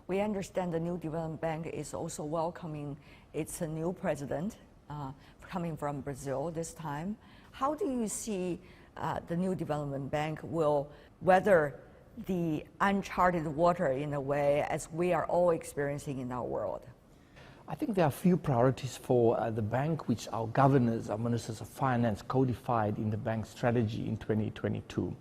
We understand the new development bank is also welcoming its new president coming from Brazil this time. How do you see the new development bank will weather the uncharted water in a way as we are all experiencing in our world? I think there are a few priorities for the bank which our governors, our ministers of finance codified in the bank strategy in 2022.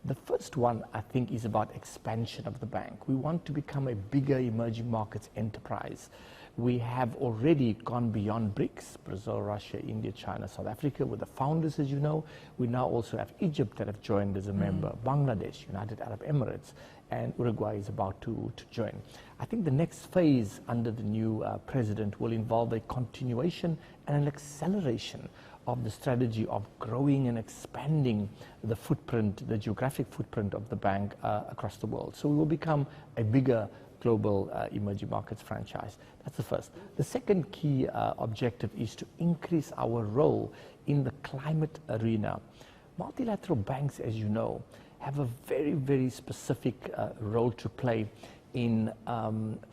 The first one, I think, is about expansion of the bank. We want to become a bigger emerging markets enterprise. We have already gone beyond BRICS, Brazil, Russia, India, China, South Africa, with the founders, as you know. We now also have Egypt that have joined as a member, Bangladesh, United Arab Emirates, and Uruguay is about to join. I think the next phase under the new president will involve a continuation and an acceleration of the strategy of growing and expanding the footprint, the geographic footprint of the bank across the world. So we will become a bigger global emerging markets franchise. That's the first. The second key objective is to increase our role in the climate arena. Multilateral banks, as you know, have a very, very specific role to play in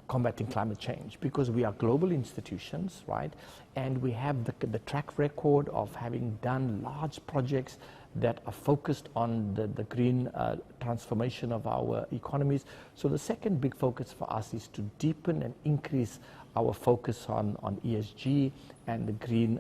combating climate change, because we are global institutions, right? And we have the track record of having done large projects that are focused on the green transformation of our economies. So the second big focus for us is to deepen and increase our focus on ESG and the green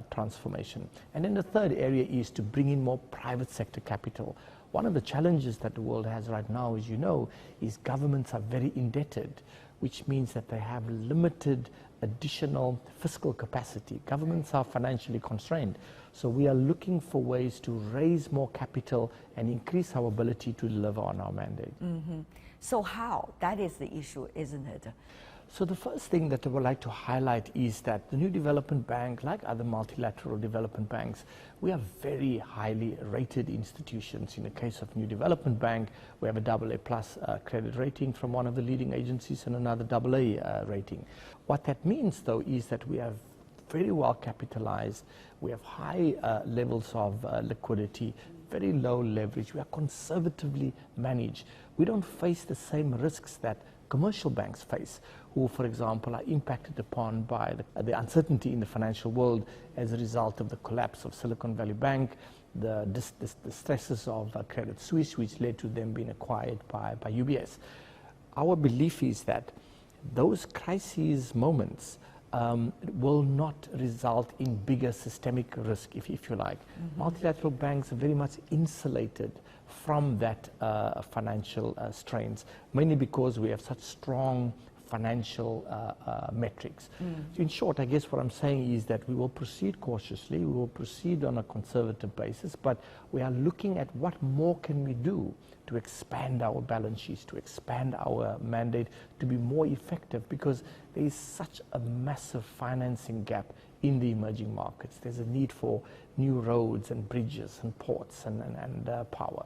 transformation. And then the third area is to bring in more private sector capital. One of the challenges that the world has right now, as you know, is governments are very indebted, which means that they have limited additional fiscal capacity. Governments are financially constrained. So we are looking for ways to raise more capital and increase our ability to deliver on our mandate. So how? That is the issue, isn't it? So the first thing that I would like to highlight is that the new development bank, like other multilateral development banks, we are very highly rated institutions. In the case of New Development Bank, we have a AA+ credit rating from one of the leading agencies and another AA rating. What that means, though, is that we are very well capitalized, we have high levels of liquidity, very low leverage, we are conservatively managed. We don't face the same risks that commercial banks face, who, for example, are impacted upon by the uncertainty in the financial world as a result of the collapse of Silicon Valley Bank, the stresses of Credit Suisse, which led to them being acquired by UBS. Our belief is that those crises moments will not result in bigger systemic risk, if you like. Multilateral banks are very much insulated from that financial strains, mainly because we have such strong financial metrics. So in short, I guess what I'm saying is that we will proceed cautiously, we will proceed on a conservative basis, but we are looking at what more can we do to expand our balance sheets, to expand our mandate, to be more effective, because there is such a massive financing gap in the emerging markets. There's a need for new roads and bridges and ports and power.